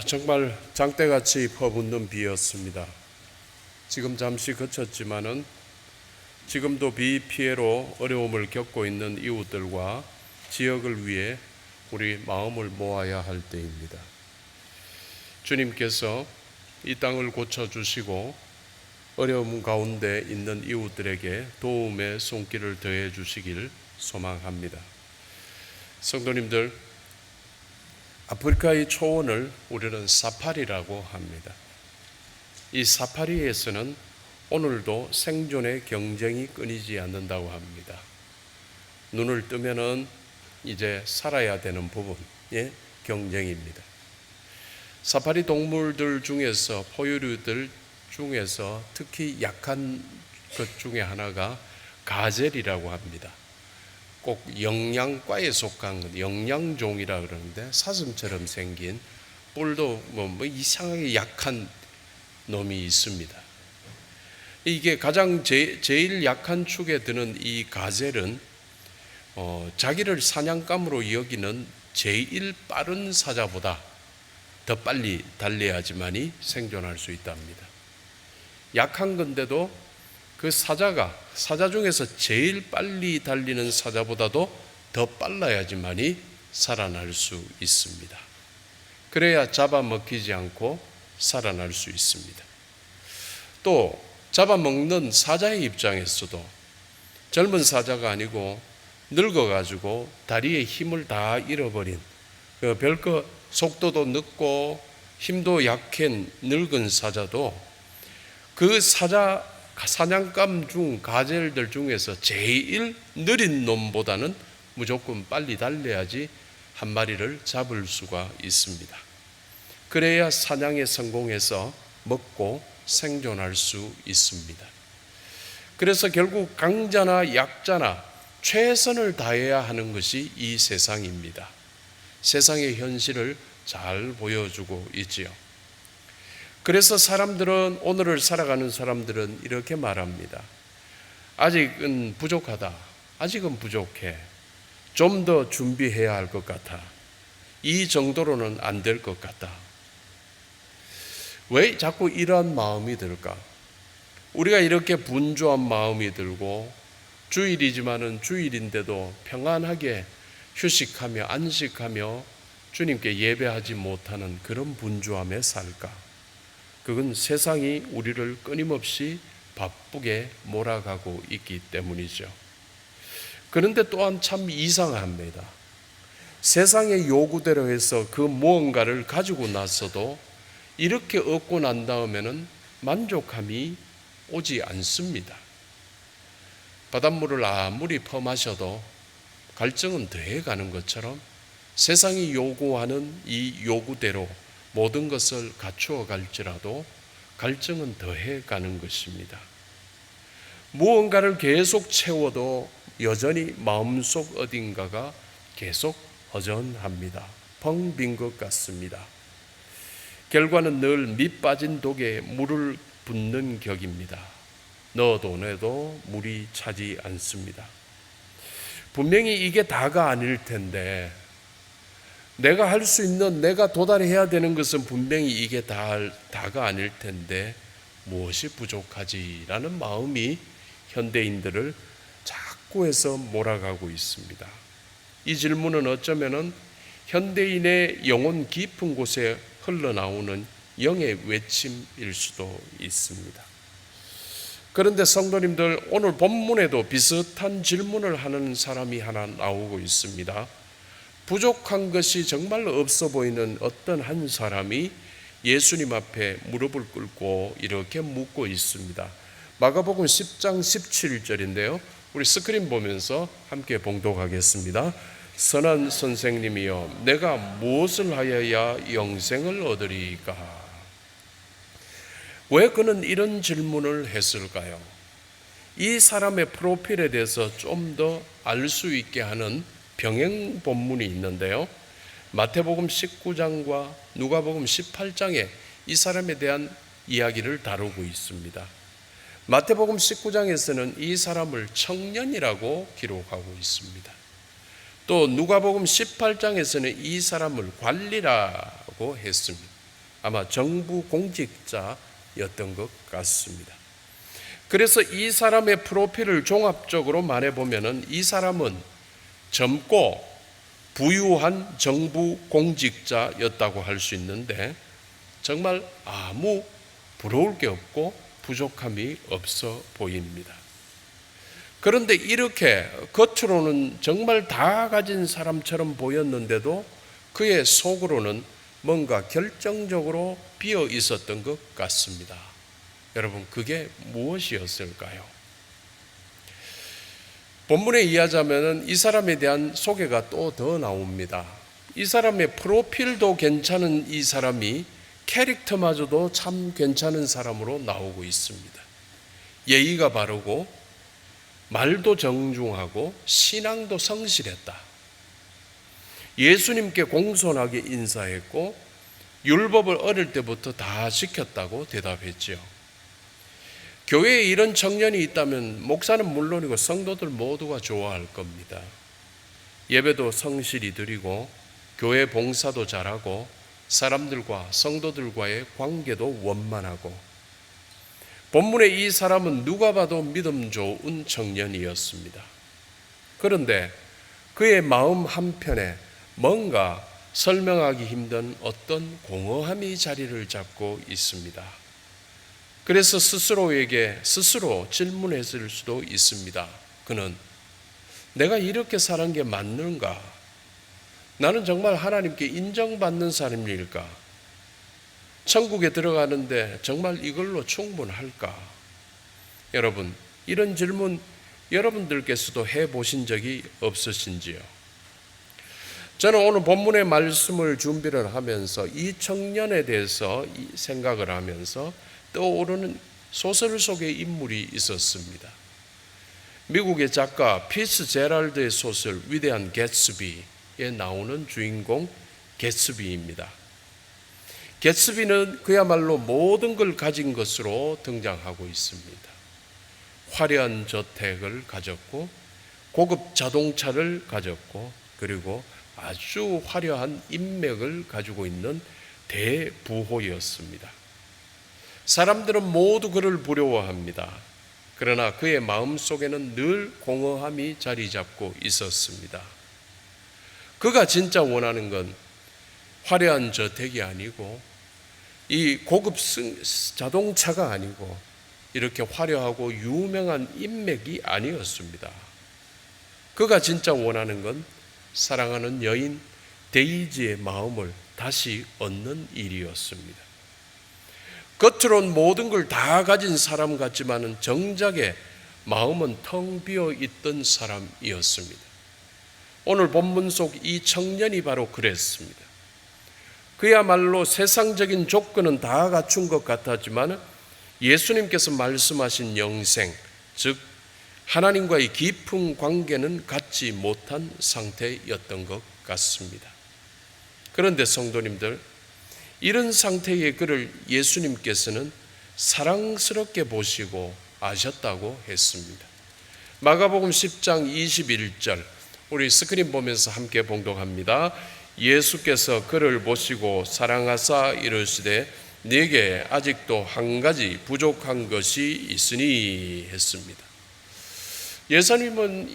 정말 장대같이 퍼붓는 비였습니다. 지금 잠시 그쳤지만은 지금도 비 피해로 어려움을 겪고 있는 이웃들과 지역을 위해 우리 마음을 모아야 할 때입니다. 주님께서 이 땅을 고쳐주시고 어려움 가운데 있는 이웃들에게 도움의 손길을 더해 주시길 소망합니다. 성도님들, 아프리카의 초원을 우리는 사파리라고 합니다. 이 사파리에서는 오늘도 생존의 경쟁이 끊이지 않는다고 합니다. 눈을 뜨면은 이제 살아야 되는 부분의 경쟁입니다. 사파리 동물들 중에서, 포유류들 중에서 특히 약한 것 중에 하나가 가젤이라고 합니다. 꼭 영양과에 속한 영양종이라 그러는데 사슴처럼 생긴 뿔도 뭐 이상하게 약한 놈이 있습니다. 이게 가장 제일 약한 축에 드는 이 가젤은 자기를 사냥감으로 여기는 제일 빠른 사자보다 더 빨리 달려야지만이 생존할 수 있답니다. 약한 건데도 그 사자 중에서 제일 빨리 달리는 사자보다도 더 빨라야지만이 살아날 수 있습니다. 그래야 잡아먹히지 않고 살아날 수 있습니다. 또 잡아먹는 사자의 입장에서도 젊은 사자가 아니고 늙어가지고 다리에 힘을 다 잃어버린 별거 속도도 늦고 힘도 약한 늙은 사자도 그 사냥감 중 가젤들 중에서 제일 느린 놈보다는 무조건 빨리 달려야지 한 마리를 잡을 수가 있습니다. 그래야 사냥에 성공해서 먹고 생존할 수 있습니다. 그래서 결국 강자나 약자나 최선을 다해야 하는 것이 이 세상입니다. 세상의 현실을 잘 보여주고 있지요. 그래서 사람들은, 오늘을 살아가는 사람들은 이렇게 말합니다. 아직은 부족하다. 아직은 부족해. 좀 더 준비해야 할 것 같아. 이 정도로는 안 될 것 같다. 왜 자꾸 이러한 마음이 들까? 우리가 이렇게 분주한 마음이 들고 주일이지만은 주일인데도 평안하게 휴식하며 안식하며 주님께 예배하지 못하는 그런 분주함에 살까? 그건 세상이 우리를 끊임없이 바쁘게 몰아가고 있기 때문이죠. 그런데 또한 참 이상합니다. 세상의 요구대로 해서 그 무언가를 가지고 나서도 이렇게 얻고 난 다음에는 만족함이 오지 않습니다. 바닷물을 아무리 퍼마셔도 갈증은 더해가는 것처럼 세상이 요구하는 이 요구대로 모든 것을 갖추어 갈지라도 갈증은 더해가는 것입니다. 무언가를 계속 채워도 여전히 마음속 어딘가가 계속 허전합니다. 텅 빈 것 같습니다. 결과는 늘 밑 빠진 독에 물을 붓는 격입니다. 넣어도 내도 물이 차지 않습니다. 분명히 이게 다가 아닐 텐데, 내가 할 수 있는, 내가 도달해야 되는 것은 분명히 이게 다가 아닐 텐데 무엇이 부족하지라는 마음이 현대인들을 자꾸 해서 몰아가고 있습니다. 이 질문은 어쩌면은 현대인의 영혼 깊은 곳에 흘러나오는 영의 외침일 수도 있습니다. 그런데 성도님들, 오늘 본문에도 비슷한 질문을 하는 사람이 하나 나오고 있습니다. 부족한 것이 정말 없어 보이는 어떤 한 사람이 예수님 앞에 무릎을 꿇고 이렇게 묻고 있습니다. 마가복음 10장 17절인데요. 우리 스크린 보면서 함께 봉독하겠습니다. 선한 선생님이여, 내가 무엇을 하여야 영생을 얻으리까? 왜 그는 이런 질문을 했을까요? 이 사람의 프로필에 대해서 좀 더 알 수 있게 하는 병행 본문이 있는데요. 마태복음 19장과 누가복음 18장에 이 사람에 대한 이야기를 다루고 있습니다. 마태복음 19장에서는 이 사람을 청년이라고 기록하고 있습니다. 또 누가복음 18장에서는 이 사람을 관리라 있었다고 했습니다. 아마 정부 공직자였던 것 같습니다. 그래서 이 사람의 프로필을 종합적으로 말해보면 이 사람은 젊고 부유한 정부 공직자였다고 할 수 있는데 정말 아무 부러울 게 없고 부족함이 없어 보입니다. 그런데 이렇게 겉으로는 정말 다 가진 사람처럼 보였는데도 그의 속으로는 뭔가 결정적으로 비어 있었던 것 같습니다. 여러분, 그게 무엇이었을까요? 본문에 이해하자면 이 사람에 대한 소개가 또 더 나옵니다. 이 사람의 프로필도 괜찮은 이 사람이 캐릭터마저도 참 괜찮은 사람으로 나오고 있습니다. 예의가 바르고 말도 정중하고 신앙도 성실했다. 예수님께 공손하게 인사했고 율법을 어릴 때부터 다 지켰다고 대답했지요. 교회에 이런 청년이 있다면 목사는 물론이고 성도들 모두가 좋아할 겁니다. 예배도 성실히 드리고 교회 봉사도 잘하고 사람들과 성도들과의 관계도 원만하고 본문에 이 사람은 누가 봐도 믿음 좋은 청년이었습니다. 그런데 그의 마음 한편에 뭔가 설명하기 힘든 어떤 공허함이 자리를 잡고 있습니다. 그래서 스스로에게 스스로 질문했을 수도 있습니다. 그는 내가 이렇게 사는 게 맞는가? 나는 정말 하나님께 인정받는 사람일까? 천국에 들어가는데 정말 이걸로 충분할까? 여러분, 이런 질문 여러분들께서도 해보신 적이 없으신지요? 저는 오늘 본문의 말씀을 준비를 하면서 이 청년에 대해서 생각을 하면서 떠오르는 소설 속의 인물이 있었습니다. 미국의 작가 피츠제랄드의 소설 위대한 개츠비에 나오는 주인공 개츠비입니다. 개츠비는 그야말로 모든 걸 가진 것으로 등장하고 있습니다. 화려한 저택을 가졌고 고급 자동차를 가졌고 그리고 아주 화려한 인맥을 가지고 있는 대부호였습니다. 사람들은 모두 그를 부러워합니다. 그러나 그의 마음속에는 늘 공허함이 자리 잡고 있었습니다. 그가 진짜 원하는 건 화려한 저택이 아니고 이 고급 자동차가 아니고 이렇게 화려하고 유명한 인맥이 아니었습니다. 그가 진짜 원하는 건 사랑하는 여인 데이지의 마음을 다시 얻는 일이었습니다. 겉으론 모든 걸 다 가진 사람 같지만은 정작에 마음은 텅 비어 있던 사람이었습니다. 오늘 본문 속 이 청년이 바로 그랬습니다. 그야말로 세상적인 조건은 다 갖춘 것 같았지만 예수님께서 말씀하신 영생, 즉 하나님과의 깊은 관계는 갖지 못한 상태였던 것 같습니다. 그런데 성도님들, 이런 상태의 그를 예수님께서는 사랑스럽게 보시고 아셨다고 했습니다. 마가복음 10장 21절, 우리 스크린 보면서 함께 봉독합니다. 예수께서 그를 보시고 사랑하사 이르시되 네게 아직도 한 가지 부족한 것이 있으니 했습니다. 예수님은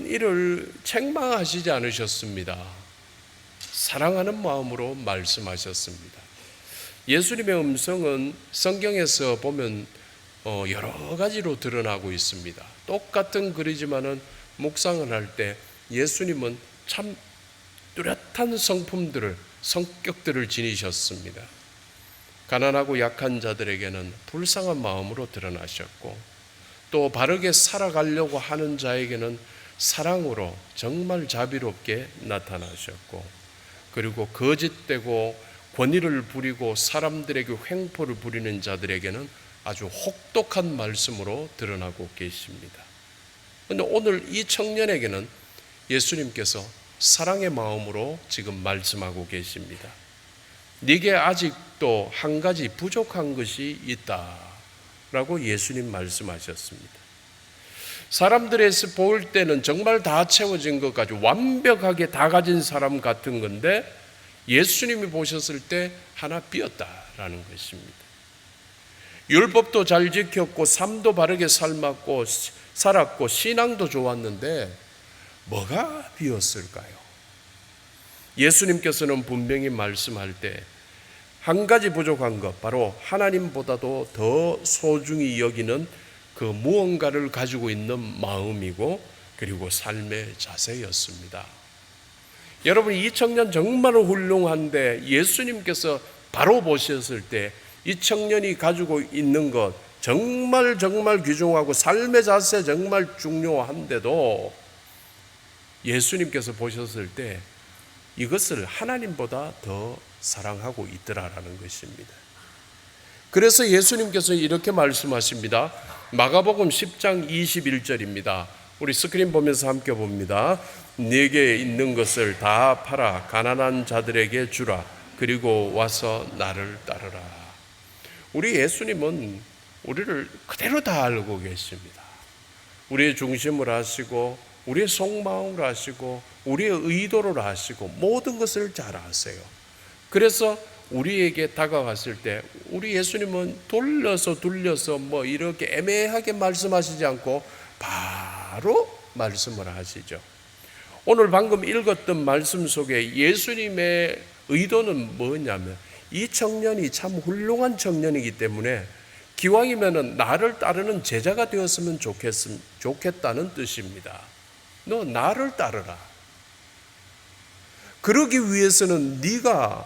이를 책망하시지 않으셨습니다. 사랑하는 마음으로 말씀하셨습니다. 예수님의 음성은 성경에서 보면 여러 가지로 드러나고 있습니다. 똑같은 글이지만은 묵상을 할 때 예수님은 참 뚜렷한 성격들을 지니셨습니다. 가난하고 약한 자들에게는 불쌍한 마음으로 드러나셨고 또 바르게 살아가려고 하는 자에게는 사랑으로 정말 자비롭게 나타나셨고 그리고 거짓되고 권위를 부리고 사람들에게 횡포를 부리는 자들에게는 아주 혹독한 말씀으로 드러나고 계십니다. 그런데 오늘 이 청년에게는 예수님께서 사랑의 마음으로 지금 말씀하고 계십니다. 네게 아직도 한 가지 부족한 것이 있다라고 예수님 말씀하셨습니다. 사람들에서 볼 때는 정말 다 채워진 것 같이 완벽하게 다 가진 사람 같은 건데 예수님이 보셨을 때 하나 비었다라는 것입니다. 율법도 잘 지켰고 삶도 바르게 살았고 신앙도 좋았는데 뭐가 비었을까요? 예수님께서는 분명히 말씀할 때 한 가지 부족한 것, 바로 하나님보다도 더 소중히 여기는 그 무언가를 가지고 있는 마음이고 그리고 삶의 자세였습니다. 여러분, 이 청년 정말 훌륭한데 예수님께서 바로 보셨을 때 이 청년이 가지고 있는 것 정말 귀중하고 삶의 자세 정말 중요한데도 예수님께서 보셨을 때 이것을 하나님보다 더 사랑하고 있더라라는 것입니다. 그래서 예수님께서 이렇게 말씀하십니다. 마가복음 10장 21절입니다. 우리 스크린 보면서 함께 봅니다. 네게 있는 것을 다 팔아 가난한 자들에게 주라. 그리고 와서 나를 따르라. 우리 예수님은 우리를 그대로 다 알고 계십니다. 우리의 중심을 아시고 우리의 속마음을 아시고 우리의 의도를 아시고 모든 것을 잘 아세요. 그래서 우리에게 다가갔을 때 우리 예수님은 돌려서 이렇게 애매하게 말씀하시지 않고 바로 말씀을 하시죠. 오늘 방금 읽었던 말씀 속에 예수님의 의도는 뭐냐면 이 청년이 참 훌륭한 청년이기 때문에 기왕이면 나를 따르는 제자가 되었으면 좋겠다는 뜻입니다. 너 나를 따르라. 그러기 위해서는 네가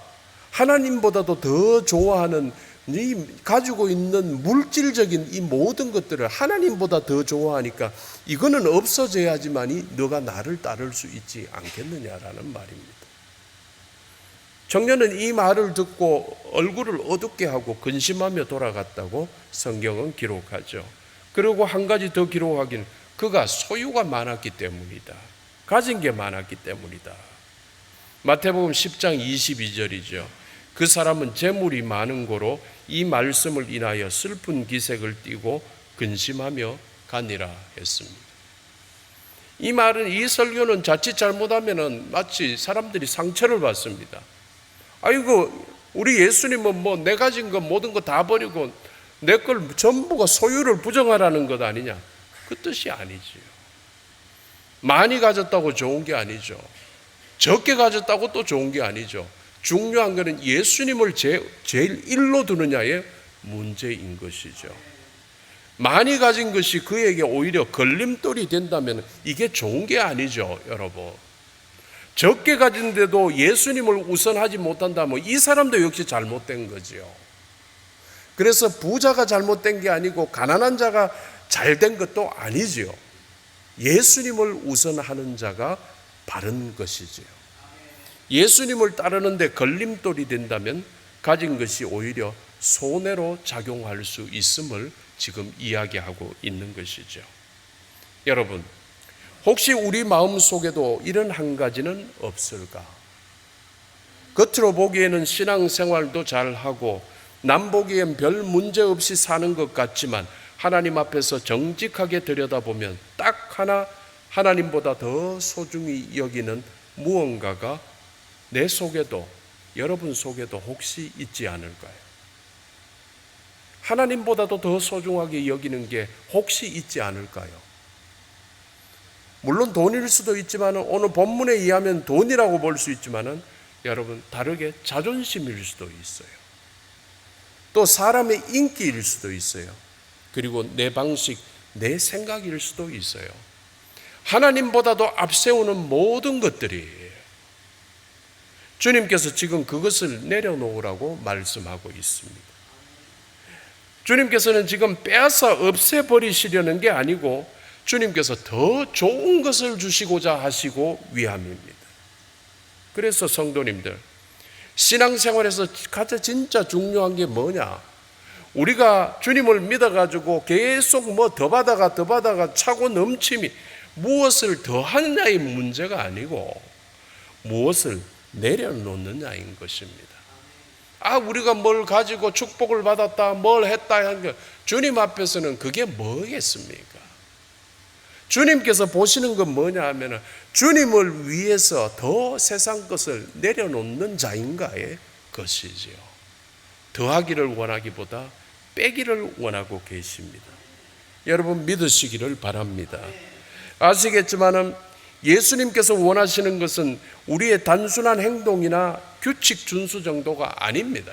하나님보다도 더 좋아하는 네 가지고 있는 물질적인 이 모든 것들을 하나님보다 더 좋아하니까 이거는 없어져야지만이 너가 나를 따를 수 있지 않겠느냐라는 말입니다. 청년은 이 말을 듣고 얼굴을 어둡게 하고 근심하며 돌아갔다고 성경은 기록하죠. 그리고 한 가지 더 기록하기는 그가 소유가 많았기 때문이다. 가진 게 많았기 때문이다. 마태복음 10장 22절이죠. 그 사람은 재물이 많은 고로 이 말씀을 인하여 슬픈 기색을 띠고 근심하며 가니라 했습니다. 이 말은, 이 설교는 자칫 잘못하면 마치 사람들이 상처를 받습니다. 아이고, 우리 예수님은 내 가진 거 모든 거 다 버리고 내 걸 전부가 소유를 부정하라는 것 아니냐? 그 뜻이 아니지요. 많이 가졌다고 좋은 게 아니죠. 적게 가졌다고 또 좋은 게 아니죠. 중요한 것은 예수님을 제일 일로 두느냐의 문제인 것이죠. 많이 가진 것이 그에게 오히려 걸림돌이 된다면 이게 좋은 게 아니죠, 여러분. 적게 가진데도 예수님을 우선하지 못한다면 이 사람도 역시 잘못된 거지요. 그래서 부자가 잘못된 게 아니고 가난한 자가 잘된 것도 아니지요. 예수님을 우선하는 자가 바른 것이지요. 예수님을 따르는데 걸림돌이 된다면 가진 것이 오히려 손해로 작용할 수 있음을 지금 이야기하고 있는 것이죠. 여러분, 혹시 우리 마음속에도 이런 한 가지는 없을까? 겉으로 보기에는 신앙생활도 잘하고 남 보기엔 별 문제 없이 사는 것 같지만 하나님 앞에서 정직하게 들여다보면 딱 하나 하나님보다 더 소중히 여기는 무언가가 내 속에도, 여러분 속에도 혹시 있지 않을까요? 하나님보다도 더 소중하게 여기는 게 혹시 있지 않을까요? 물론 돈일 수도 있지만, 오늘 본문에 의하면 돈이라고 볼 수 있지만 여러분, 다르게 자존심일 수도 있어요. 또 사람의 인기일 수도 있어요. 그리고 내 방식, 내 생각일 수도 있어요. 하나님보다도 앞세우는 모든 것들이 주님께서 지금 그것을 내려놓으라고 말씀하고 있습니다. 주님께서는 지금 빼앗아 없애버리시려는 게 아니고 주님께서 더 좋은 것을 주시고자 하시고 위함입니다. 그래서 성도님들, 신앙생활에서 가장 진짜 중요한 게 뭐냐? 우리가 주님을 믿어가지고 계속 더 받아가 차고 넘침이 무엇을 더 하느냐의 문제가 아니고 무엇을 내려놓느냐인 것입니다. 우리가 뭘 가지고 축복을 받았다, 뭘 했다 하는 게 주님 앞에서는 그게 뭐겠습니까? 주님께서 보시는 건 뭐냐 하면 주님을 위해서 더 세상 것을 내려놓는 자인가의 것이지요. 더하기를 원하기보다 빼기를 원하고 계십니다. 여러분 믿으시기를 바랍니다. 아시겠지만은 예수님께서 원하시는 것은 우리의 단순한 행동이나 규칙 준수 정도가 아닙니다.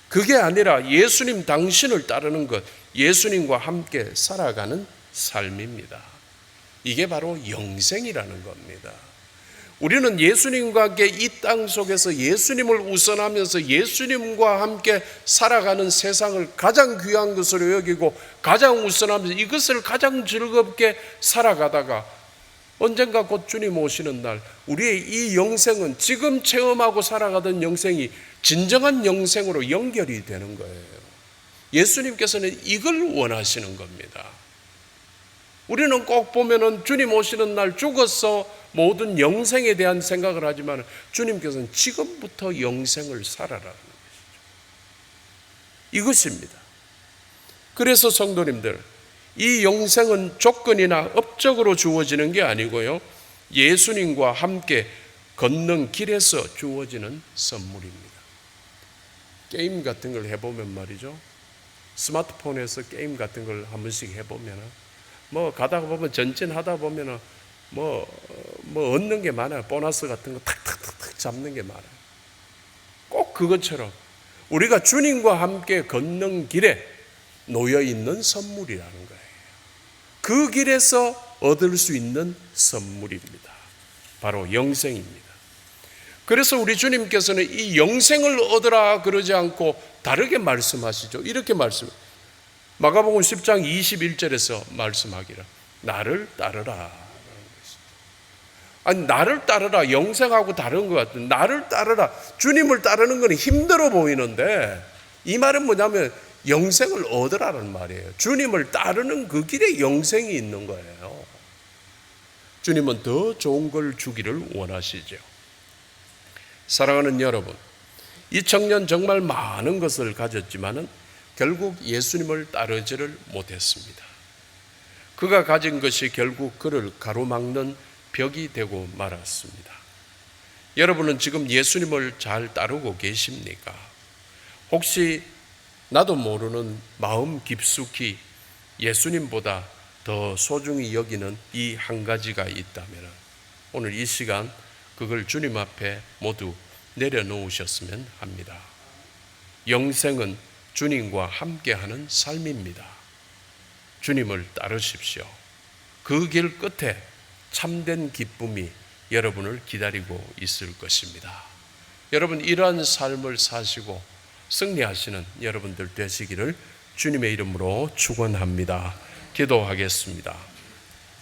그게 아니라 예수님 당신을 따르는 것, 예수님과 함께 살아가는 삶입니다. 이게 바로 영생이라는 겁니다. 우리는 예수님과 함께 이 땅 속에서 예수님을 우선하면서 예수님과 함께 살아가는 세상을 가장 귀한 것으로 여기고 가장 우선하면서 이것을 가장 즐겁게 살아가다가 언젠가 곧 주님 오시는 날 우리의 이 영생은 지금 체험하고 살아가던 영생이 진정한 영생으로 연결이 되는 거예요. 예수님께서는 이걸 원하시는 겁니다. 우리는 꼭 보면은 주님 오시는 날 죽어서 모든 영생에 대한 생각을 하지만 주님께서는 지금부터 영생을 살아라는 것이죠. 이것입니다. 그래서 성도님들, 이 영생은 조건이나 업적으로 주어지는 게 아니고요, 예수님과 함께 걷는 길에서 주어지는 선물입니다. 게임 같은 걸 해보면 말이죠, 스마트폰에서 게임 같은 걸 한 번씩 해보면 뭐 가다가 보면 전진하다 보면 뭐 얻는 게 많아요. 보너스 같은 거 탁탁탁탁 잡는 게 많아요. 꼭 그것처럼 우리가 주님과 함께 걷는 길에 놓여 있는 선물이라는 거예요. 그 길에서 얻을 수 있는 선물입니다. 바로 영생입니다. 그래서 우리 주님께서는 이 영생을 얻으라 그러지 않고 다르게 말씀하시죠. 이렇게 말씀해요. 마가복음 10장 21절에서 말씀하기를 나를 따르라. 아니, 나를 따르라, 영생하고 다른 것 같은, 나를 따르라, 주님을 따르는 건 힘들어 보이는데 이 말은 뭐냐면 영생을 얻으라는 말이에요. 주님을 따르는 그 길에 영생이 있는 거예요. 주님은 더 좋은 걸 주기를 원하시죠. 사랑하는 여러분, 이 청년 정말 많은 것을 가졌지만은 결국 예수님을 따르지를 못했습니다. 그가 가진 것이 결국 그를 가로막는 벽이 되고 말았습니다. 여러분은 지금 예수님을 잘 따르고 계십니까? 혹시 나도 모르는 마음 깊숙이 예수님보다 더 소중히 여기는 이 한 가지가 있다면 오늘 이 시간 그걸 주님 앞에 모두 내려놓으셨으면 합니다. 영생은 주님과 함께하는 삶입니다. 주님을 따르십시오. 그 길 끝에 참된 기쁨이 여러분을 기다리고 있을 것입니다. 여러분, 이러한 삶을 사시고 승리하시는 여러분들 되시기를 주님의 이름으로 축원합니다. 기도하겠습니다.